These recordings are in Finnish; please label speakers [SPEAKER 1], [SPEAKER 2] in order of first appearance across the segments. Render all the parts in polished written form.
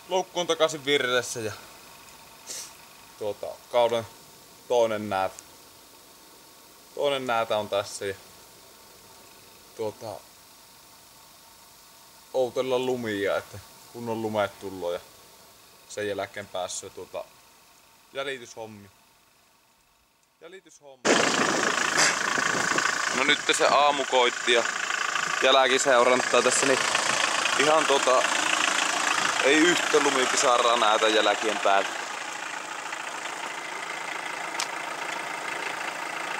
[SPEAKER 1] loukku on takaisin virressä ja kauden toinen näätä on tässä ja outella lumia, että kun on lumet tullut ja sen jälkeen päässyt jäljityshommi. No nyt se aamu koitti ja jälkiseurantaa tässä, niin ihan ei yhtä lumipisaraa näytä jälkien päällä.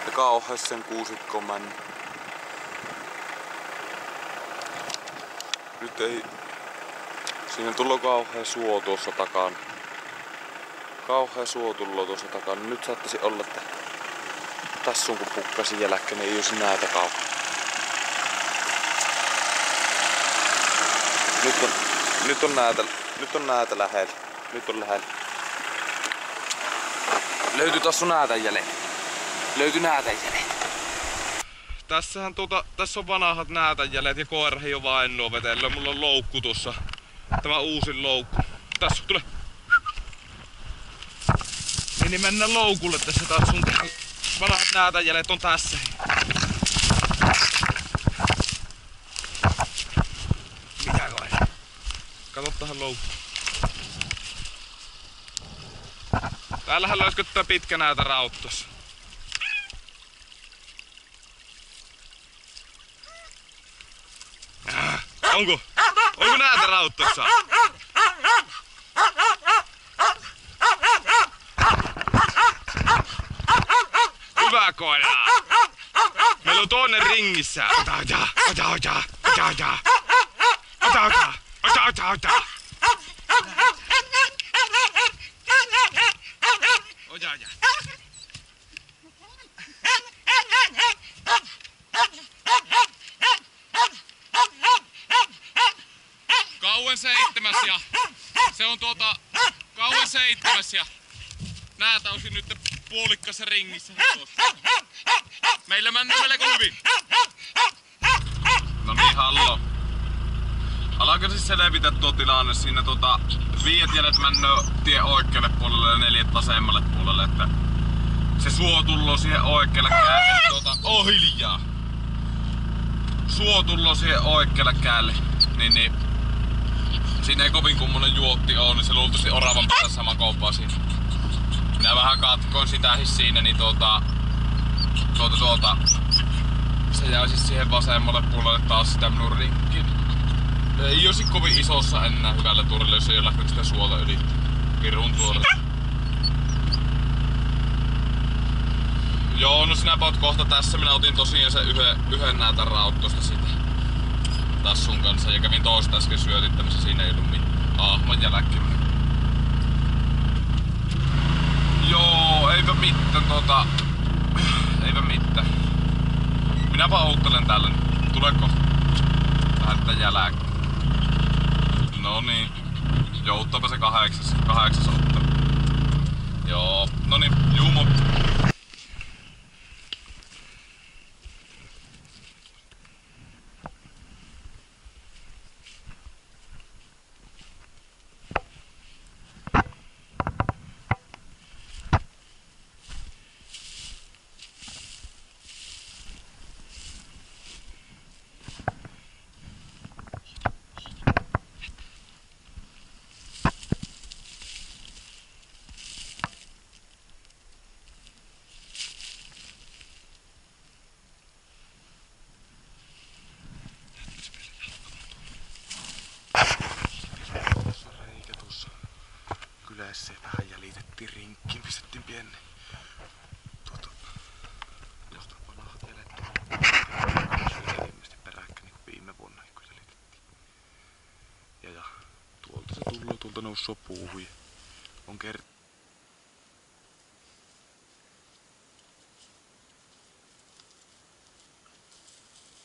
[SPEAKER 1] Ja kauhees sen kuusikko mennyt. Nyt ei... Siinä tullut kauhea suo tuossa takana. Kauhea suo tullut tuossa takana. Nyt saattaisi olla, että tässä on kun pukkasi jälkeen, niin ei olisi näitä kauheaa. Nyt on näitä lähellä. Nyt on lähellä. Löytyi tossa näätän jäljellä. Löytyi näätän jäljellä. Tässähän tässä on vanhat näätänjäljet ja koira ei oo vainnoa vetellä. Mulla on loukku tossa. Tämä uusin loukku. Tässä tule. Niin mennään loukulle tässä taas sun vanhat näätänjäljet on tässä. Mitä koira? Kato tähän loukkuun. Täällähän löysköttää pitkä näätä rauttossa. Onko näätä rauttossa? Hyvä koira! Meillä on toinen ringissä. Ota. Kauan seitsemäs ja se on kauan seitsemäs ja näätä on nyt puolikkassa ringissä. Meillä mennään melko hyvin. No niin, hallo. Alkaa siis selvitä tuo tilanne. Siinä viidet jäljet mennään tien oikealle puolelle ja 4 vasemmalle puolelle. Että se suo tulloo siihen oikealle käälle. Hiljaa. Suo tulloo siihen oikealle käälle. Niin. Siinä ei kovin kummonen juotti oo, niin se luultavasti oravan päässä sama kopaa siinä. Minä vähän katkoin sitä siis siinä, niin se jäi siis siihen vasemmalle puolelle taas sitä minun rinkkiin. Ei olisi kovin isossa enää hyvällä tuurilla, jos ei ole lähtenyt sitä suolta yli. Pirun tuolla. Joo, no sinä oot kohta tässä. Minä otin tosiaan sen yhden näätän rauttosta siitä tassun kanssa ja kävin toista äsken syötittämässä. Siinä ei ollut mitään. Ahman jälkeen. Joo, eipä mitään eipä mitään. Minäpä outtelen täällä nyt. Tule kohta. Lähdetään jälkeen. No niin. Jouttaapa se kahdeksas ottelu. Joo, no niin, jumo. Kylässä vähän jäljitettiin rinkkiin, pistettiin pieni josta vanhat jäljet ilmeisesti peräkkäin niin kuin viime vuonna kun jäljitettiin. Ja tuolta se tulloo, tuolta noussuu puuhun ja on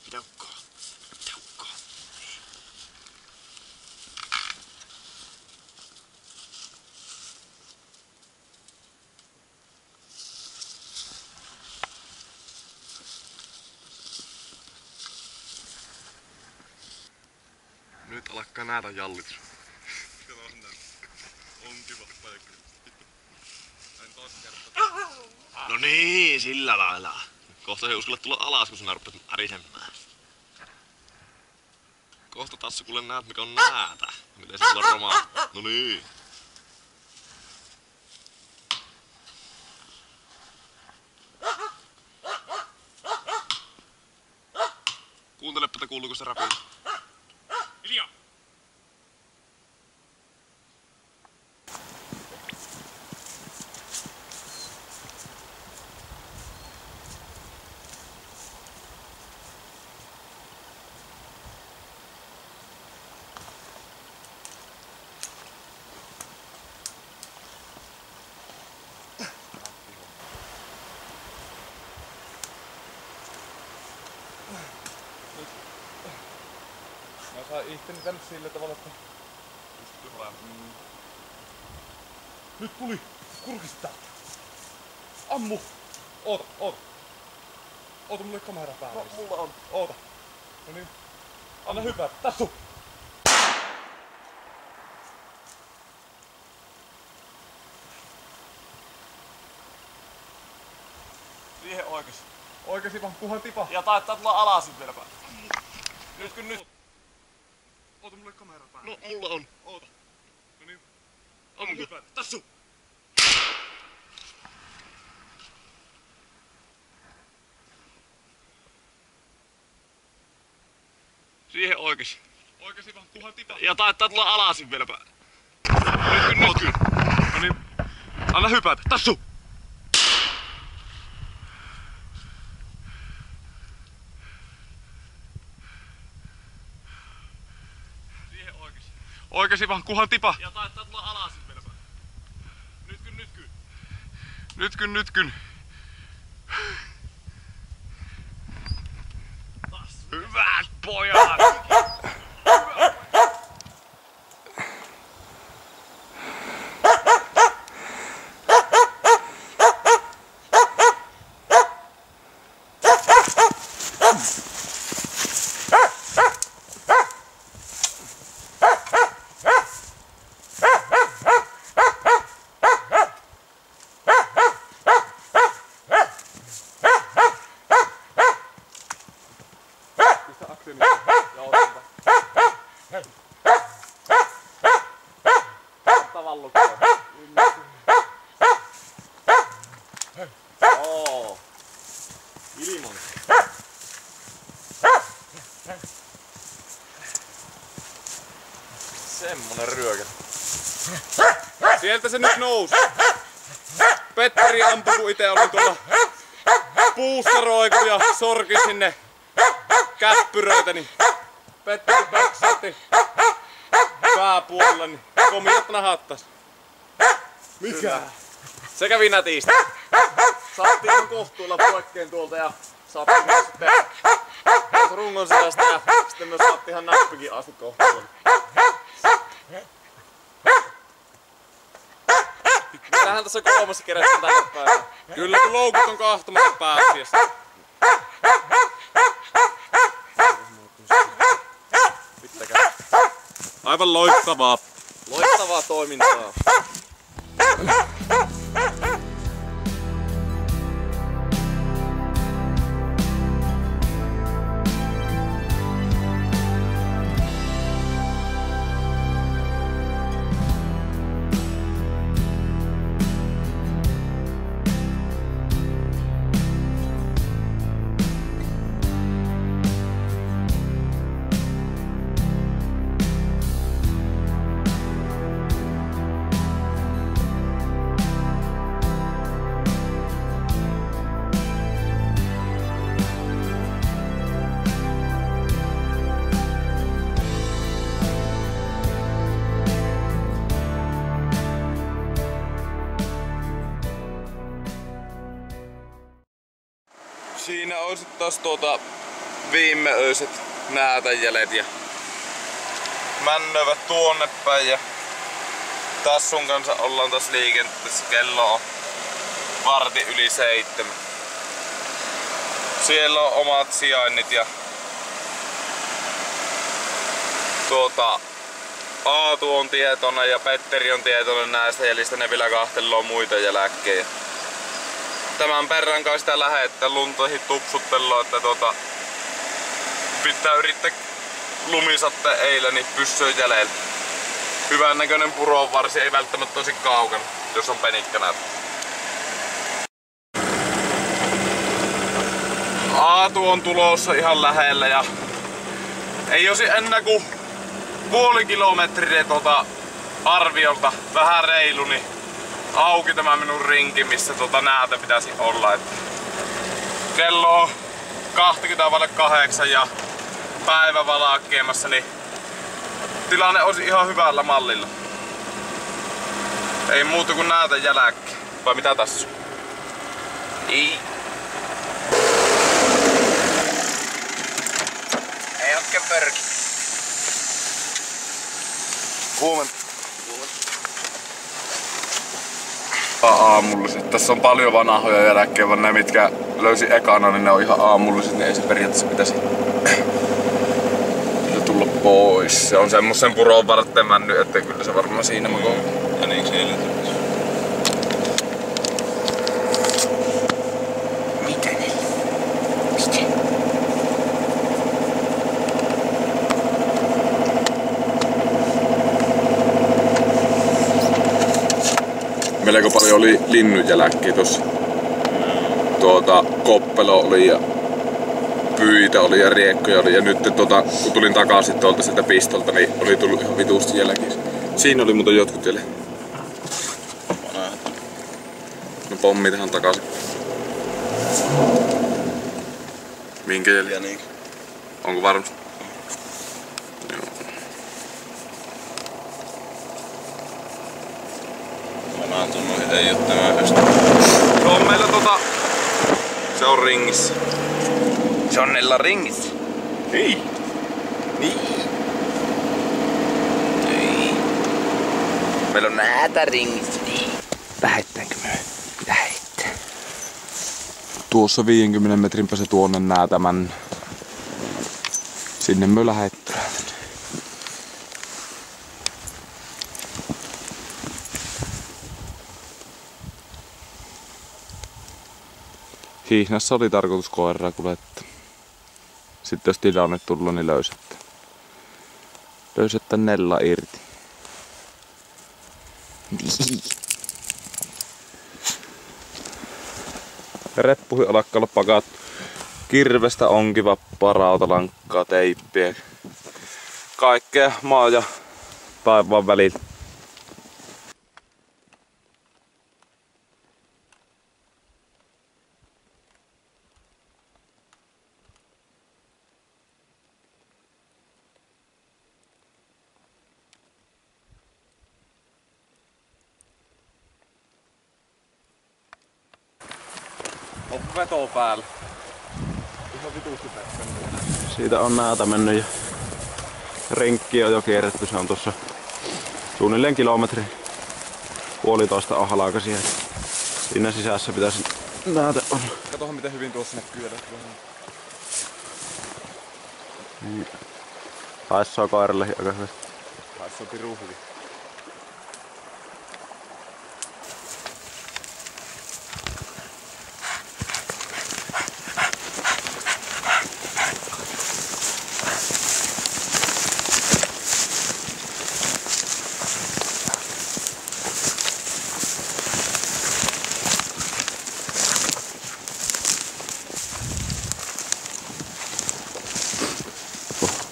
[SPEAKER 1] Pidäukkoa. Nyt alkaa näätä jallitus.
[SPEAKER 2] No niin, sillä lailla. Kohta ei uskalla tulla alas, kun sinä rupeat ärisemään. Kohta Tassu kuule näet mikä on näätä. Miten se tulla romahtaa. No niin. Kuuntelepa, että kuuluuko se rapina.
[SPEAKER 1] Hiljaa! Mä sain itteni tänne sillä tavalla, että... Nyt tuli! Kurkista täältä! Ammu! Oota, oota! Oota, mulla ei kamera päällä.
[SPEAKER 2] No, mulla on.
[SPEAKER 1] Oota. No niin. Anna hypätä. Tassu!
[SPEAKER 2] Siihen oikees.
[SPEAKER 1] Oikeesti vaan, kunhan tipa.
[SPEAKER 2] Ja taittaa tulla alasin vieläpä.
[SPEAKER 1] Nyt kun nyt. Oota, mulla ei kamera päällä.
[SPEAKER 2] No, mulla on.
[SPEAKER 1] Oota. No niin.
[SPEAKER 2] Ammu.
[SPEAKER 1] Hypätä.
[SPEAKER 2] Tassu! Siihen oikees.
[SPEAKER 1] Oikeesti vaan, kunhan tipa.
[SPEAKER 2] Ja taittaa tulla alasin vieläpä. Nyt kun.
[SPEAKER 1] No niin. Anna hypätä. Tassu!
[SPEAKER 2] Siihen oikees.
[SPEAKER 1] Oikeesti vaan, kunhan tipa.
[SPEAKER 2] Ja taittaa tulla alasin vieläpä.
[SPEAKER 1] Nyt kun.
[SPEAKER 2] Hyvät pojat! Ilman. Semmonen ryökä.
[SPEAKER 1] Sieltä se nyt nousi. Petteri ampui, kun ite olin tuolla puussa roikku ja sorki sinne käppyröitä, niin Petteri pöksätti pääpuolella, niin komiot nahattas.
[SPEAKER 2] Mikä?
[SPEAKER 1] Se kävi nätisti.
[SPEAKER 2] Saattiin ihan kohtuulla poikkeen tuolta ja saattiin myös sitten rungon selästä ja sitten myös saattiin ihan näppikin asti kohtuulla.
[SPEAKER 3] Tähän tässä kolmassa kerättiin tänne päin.
[SPEAKER 1] Kyllä kun loukut on kahtomassa pääasiassa.
[SPEAKER 3] Pitäkää.
[SPEAKER 1] Aivan loistavaa.
[SPEAKER 3] Loistavaa toimintaa.
[SPEAKER 1] Siinä on sit taas viimeöiset näätäjälet ja männövät tuonne päin ja Tassun kanssa ollaan taas liikenteessä. Kello on 6:45. Siellä on omat sijainnit ja Aatu on tietoinen ja Petteri on tietoinen näistä jäljistä, ne vielä kahteloo muita jälkeen. tämän perran kanssa sitä lähette luntahin tupsuttelua, että pitää yrittää lumisatte eilen niin pyssyä jäljellä. Hyvän näköinen puronvarsi, ei välttämättä tosi kaukana, jos on penikkänä. Aatu on tulossa ihan lähellä ja ei olisi enää kuin puoli kilometriä arviolta vähän reilu, niin auki tämä minun rinki, missä näätä pitäisi olla. Että kello on 7:20 ja päivä valakkeemassa, niin tilanne olisi ihan hyvällä mallilla. Ei muuta kuin näätä jälkeen. Vai mitä tässä? Ei. Ei oikein pörki. Huomenta. Aamulliset. Tässä on paljon vanhoja jälkeen, vaan ne mitkä löysin ekana, niin ne on ihan aamulliset, niin ei se periaatteessa pitäisi tulla pois. Se on semmosen puron varten mennyt, että kyllä se varmaan siinä makoo. Ja niin siellä. Mitä ne? Mitä? Melko paljon oli linnunjälkkiä tossa. Koppelo oli ja pyitä oli ja riekkoja oli ja nyt kun tulin takaisin tuolta sieltä pistolta, niin oli tullut ihan vituusti jälkiä. Siinä oli muuten jotkut jäljellä. No pommi tähän takaisin. Minkä jäljellä? Niin. Onko varmasti? Joo.
[SPEAKER 3] Mä oon tullut ei oo tämä yhdessä.
[SPEAKER 1] Se on meillä se on ringissä. Se on Nella ringissä. Niin. Niin. Niin. Meillä on näätä ringissä. Niin. Lähettäänkö me? Lähettää. Tuossa 50 metrin päässä tuonne näätämän. Sinne me lähettää. Hihnassa oli tarkoitus koiraa kuljettaa. Sitten jos tilanne tullut, niin löysettä Nella irti. Reppuihin alkaa olla pakat. Kirvestä, onkivappaa, rautalankkaa, teippiä. Kaikkea maa ja taivaan välillä.
[SPEAKER 3] Onko veto päällä?
[SPEAKER 2] Ihan vituusti pätkän.
[SPEAKER 3] Siitä on näätä mennyt ja renkki on jo kierretty. Se on tuossa suunnilleen kilometri. Puolitoista on halakasia. Siinä sisässä pitäisi näätä olla.
[SPEAKER 2] Katohan miten hyvin tuossa näkyy.
[SPEAKER 3] Niin. Haissoo koiralle aika hyvin.
[SPEAKER 2] Haissoo piruu hyvin.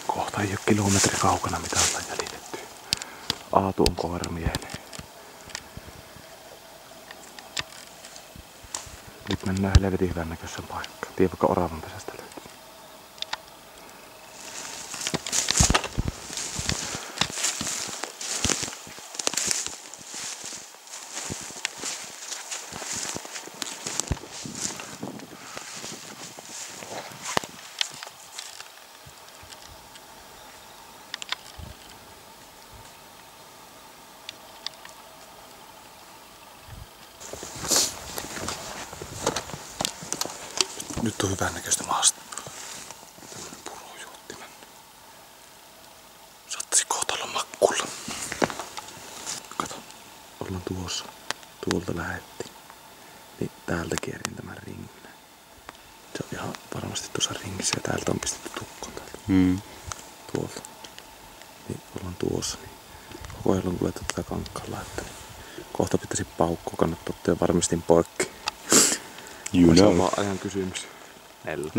[SPEAKER 1] Kohta ei ole kilometri kaukana mitä ollaan jäljitetty. Aatu on koiramiehinen. Nyt mennään helvetin hyvän näköisen paikkaan. Tiedä vaikka oravan pesästä löytyy. Nyt on hyvän näköistä maasta. Tämmönen purojuottimen. Saattaisi kohta olla makkulla. Kato, ollaan tuossa. Tuolta lähettiin. Niin täältä kierin
[SPEAKER 2] Se on ihan varmasti tuossa ringissä ja täältä on pistetty tukkoon täältä. Tuolta. Niin ollaan tuossa. Niin koko ajan on kuljettu tätä kankkaan laittaa. Kohta pitäisi paukkua, kannattaa ottaa varmistin poikki.
[SPEAKER 3] You
[SPEAKER 2] Se on
[SPEAKER 3] know.
[SPEAKER 2] vaan ajan kysymys. Nella.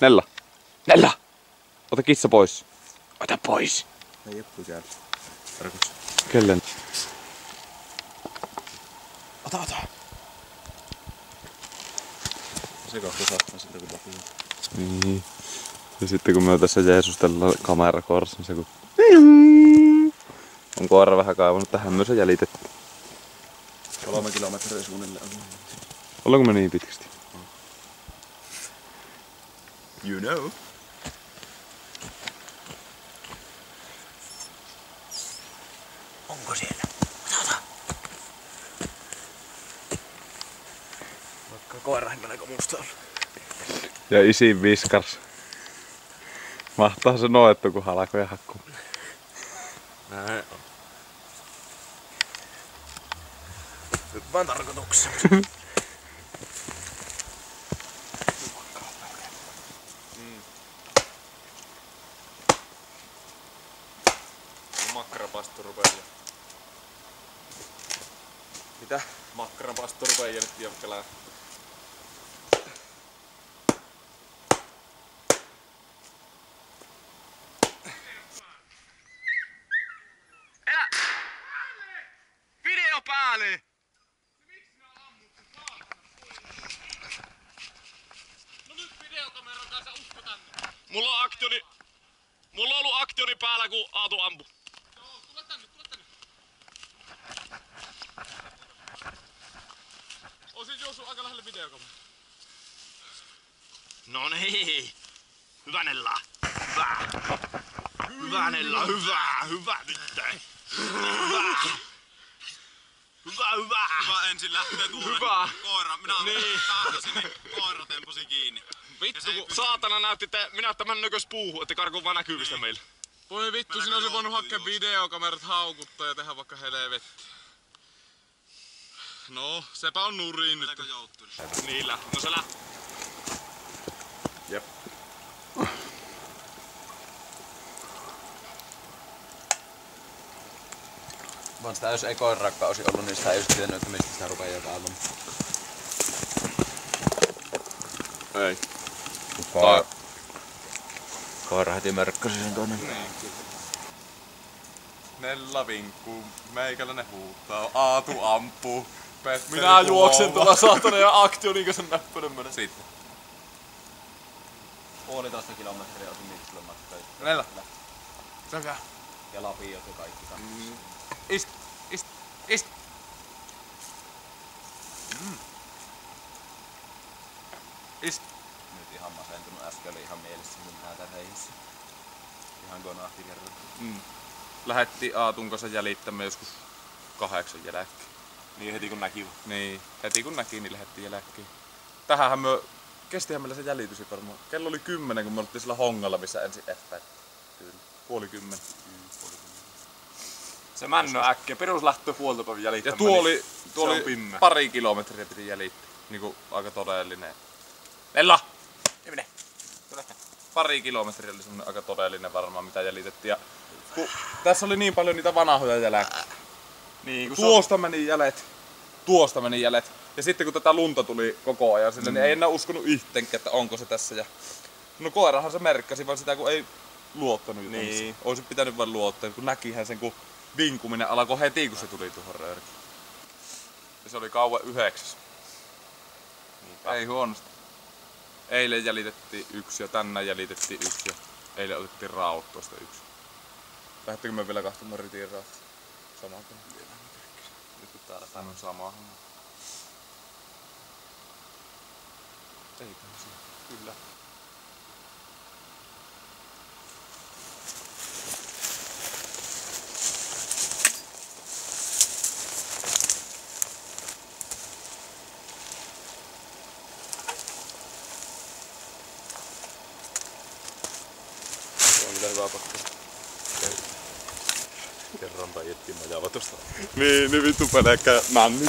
[SPEAKER 3] Nella.
[SPEAKER 2] Nella!
[SPEAKER 3] Ota kissa pois.
[SPEAKER 2] Ota pois! Ei jeppu siellä. Tarkoitus.
[SPEAKER 3] Kellen?
[SPEAKER 2] Ota! Se kohta saattaa siltä kun läpi.
[SPEAKER 3] Niin. Ja sitten kun me tässä jeesustellaan kamerakourassa, niin se kun... On koira vähän kaivannut, tähän myös on jäljitetty.
[SPEAKER 2] 3 kilometriä suunnilleen.
[SPEAKER 3] Ollaanko me niin pitkästi?
[SPEAKER 2] You know. Onko siellä? Ota! Vaikka koirahengeleko musta on.
[SPEAKER 3] Ja isin viskars. Mahtaa se noettu, kun halkoja hakkuu.
[SPEAKER 2] Näin on. Nyt vaan tarkoituksena. Makkarapasto rupee jo. Mitä? Makkarapasto rupee jo nyt jokkelään.
[SPEAKER 1] Video päälle! No nyt videokameran kanssa usko tänne. Mulla on ollut aktioni päällä, kun Aatu ampui. Joo, tule tänne. Oisin juossut aika lähelle videokameraa.
[SPEAKER 4] No niin. Hyvä Nella. Hyvä Nella. Hyvä tyttö.
[SPEAKER 1] Hyvä ensin lähtee tuolle.
[SPEAKER 4] Hyvä.
[SPEAKER 1] Koira. Minä tahtasin, niin koira temposi kiinni.
[SPEAKER 4] Vittu kun saatana näyttitte, minä että männökös puuhun, että karkuun vaan näkyvistä meillä.
[SPEAKER 1] Voi vittu, sinä olisi voinut hakea videokamerat haukuttaa ja tehdä vaikka helvetti. No, sepä on nurin nyt.
[SPEAKER 4] Niillä. No se lähti.
[SPEAKER 2] Jep.
[SPEAKER 5] Vaan sitä jos ei koiraakka olisi ollut, niin sitä ei olisi tiennyt, että mistä sitä rupeaa jotain.
[SPEAKER 2] Ei.
[SPEAKER 5] Koira heti mörkkäsi sen tuonne.
[SPEAKER 2] Nella vinkkuu, meikäläinen huutaa, Aatu ampuu. Petteri
[SPEAKER 6] Minä juoksen tuolla saatana ja aktionin sen näppärän mennä.
[SPEAKER 2] Sitten.
[SPEAKER 5] 1,5 kilometriä otin Miksulun matkaa.
[SPEAKER 2] Nella. Sekä.
[SPEAKER 5] Ja Lapiot ja kaikki kanssa.
[SPEAKER 2] Ist. Ist.
[SPEAKER 5] Nyt ihan masentunut, äsken oli ihan mielessä mun hätäreihissä. Ihan konahti kerran.
[SPEAKER 2] Lähetti Aatun kanssa jäljittämään joskus 8 jälkeen.
[SPEAKER 6] Niin heti kun näki.
[SPEAKER 2] Niin, heti kun näki, niin lähdettiin jälkeen. Tähänhän me, kestihän meillä se jäljitys varmaan. Kello oli 10, kun me oltiin sillä hongalla, missä ensin efpätti. Kyllä, 9:30.
[SPEAKER 6] Se männö äkkiä. Perus lähtö puoltapäivän jäljittämään.
[SPEAKER 2] Ja tuo oli
[SPEAKER 6] pimmä.
[SPEAKER 2] pari kilometriä piti jäljittää. Niinku aika todellinen. Nella!
[SPEAKER 6] Mene.
[SPEAKER 2] Pari kilometriä oli semmonen aika todellinen varmaan mitä jäljitettiin. Ja tässä oli niin paljon niitä vanhoja jälkiä.
[SPEAKER 6] Niin, kun
[SPEAKER 2] Tuosta meni jäljet. Ja sitten kun tätä lunta tuli koko ajan sille, niin ei enää uskonut yhteenkään, että onko se tässä. Ja... No koirahan se merkkasi, vaan sitä kun ei luottanut.
[SPEAKER 6] Niin.
[SPEAKER 2] Olisi pitänyt vain luottaa, kun näkihän sen, kun vinkuminen alkoi heti, kun se tuli tuohon röörkiin. Ja se oli kauan 9. Ei huonosti. Eilen jäljitettiin 1 ja tänään jäljitettiin 1 ja eilen otettiin Rauttuasta 1. Lähettekö me vielä kahtomaan Ritin Rautta? Sama kuin nyt kun täällä päin on sama. Eiköhän se. Kyllä.
[SPEAKER 6] Se on kyllä hyvä pakko. Kerran päijättiin majava tosta.
[SPEAKER 2] Niin vittu pelkkä nänni.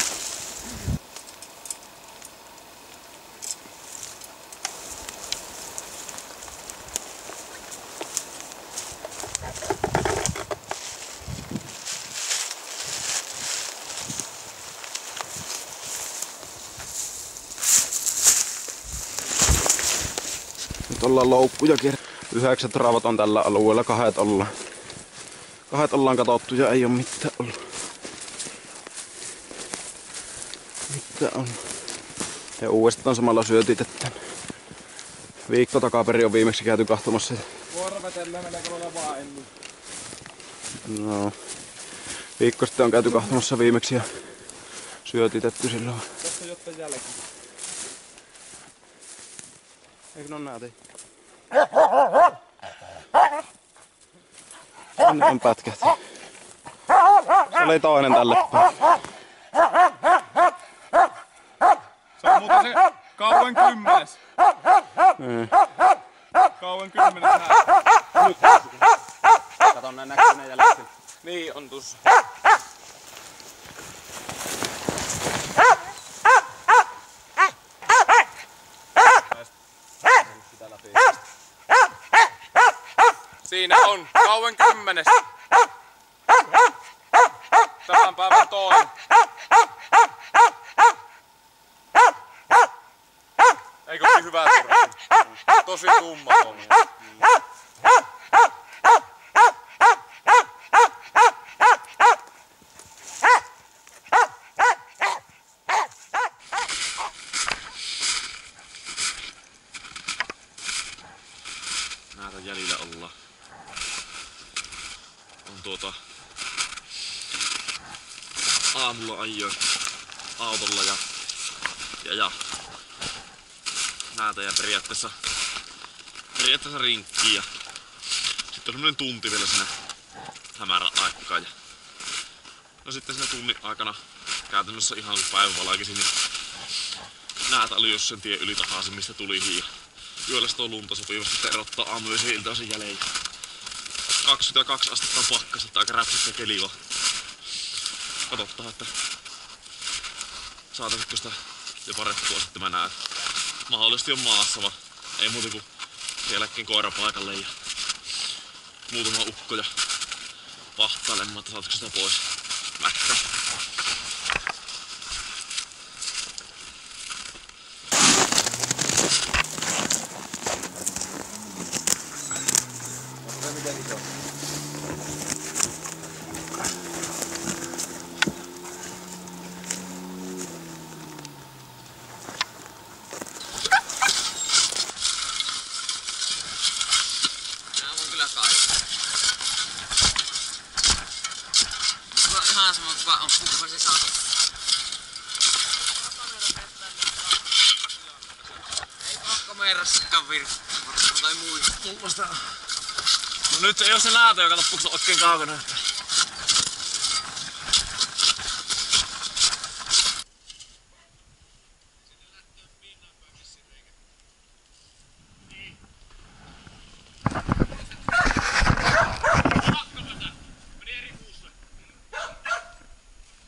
[SPEAKER 3] Nyt ollaan loukkuja kierretty. 9 raavat on tällä alueella, 2 ollaan. 2 ollaan katsottu ja ei oo mitään ollut. Mitä on? Ja uudestaan samalla syötitetään. Viikko takaperin on viimeksi käyty kahtomassa.
[SPEAKER 2] Vuorovetellä melko vaan ennen.
[SPEAKER 3] No. Viikko sitten on käyty kahtomassa viimeksi ja syötitetty silloin.
[SPEAKER 2] Tässä jotain jälkeen.
[SPEAKER 3] Eikö ne oo nää tei? Sinne on pätkähti. Se oli toinen tälle päin.
[SPEAKER 2] Se on muuten se kauan 10. Kauan 10 hää.
[SPEAKER 3] Kato nää näkyy ne jäljet.
[SPEAKER 2] Niin on tuossa. Siinä on kauan 10. Tämän päivän toinen. Eikö ole hyvää turkki? Tosi tumma tommonen.
[SPEAKER 4] Näitä jäljillä ollaan. On aamulla ajoin autolla ja näitä ja periaatteessa rinkkiin ja sitten on semmonen tunti vielä siinä hämärän aikaa ja no sitten siinä tunnin aikana käytännössä ihan kun päivä valakisi, niin näitä oli jos sen tien yli takaisin mistä tulihin ja yöllä sitä on lunta sopivasti sitten erottaa aamuyöisen ja iltaisin jälleen. 22 astetta on pakkasta, aika räpsistä keli vaan. Katsotaan, että saataisikko sitä jo parempua sitten mä näen. Mahdollisesti on maassa vaan ei muuta kuin sielläkin koira paikalle ja muutama ukko ja vahtailemaan, että saatko sitä pois mätkä.
[SPEAKER 7] Ihan sama kuka on kuka se saa. Ei pakkomeerassakaan virtaa tai muista.
[SPEAKER 4] No nyt ei oo se näätä, joka loppuksi on oikein kaukana.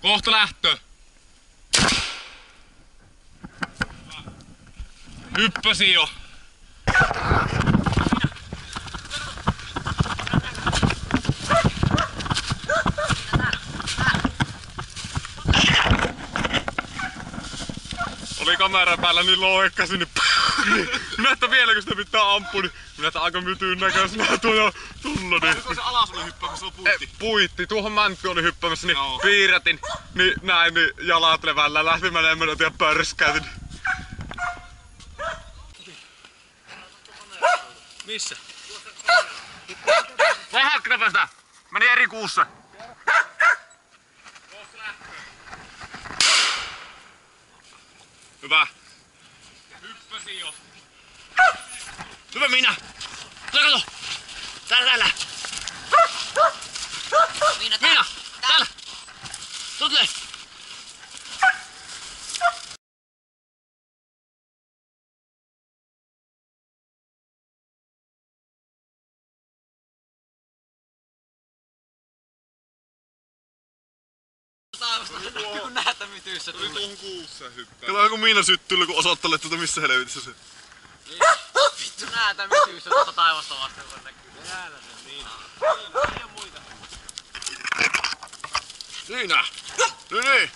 [SPEAKER 2] Kohta lähtö! Hyppäsi jo! Oli kamera päällä niin loikkasin, niin minä että vielä kun sitä pitää ampua, niin minä että aika mytyyn näköisenä tuolla tulla. Niin.
[SPEAKER 4] Oliko se alas oli hyppäämässä, se on puitti?
[SPEAKER 2] Puitti, tuohon mänty oli hyppäämässä, niin piirrätin, niin näin niin jalat levällä lähti menemään ja pörskäytin.
[SPEAKER 4] Missä? Lähdätkö sitä? Meni eri kuussa.
[SPEAKER 2] Hyvä.
[SPEAKER 4] Hyppäsi jo.
[SPEAKER 7] Hyvä Miina! Kato! Täällä! Miina! Täällä! Tulee! Kun näitä mytyissä
[SPEAKER 2] Tuli tuohon kuussa hyppää.
[SPEAKER 4] Kato joku Miina syttyy, kun osoittelee tuota missä helvetissä se.
[SPEAKER 7] vittu näitä mytyissä tuota taivasta vasten kun näkyy. Täällä se Miina. Miina, ei oo muita.
[SPEAKER 4] Siinä! Niin!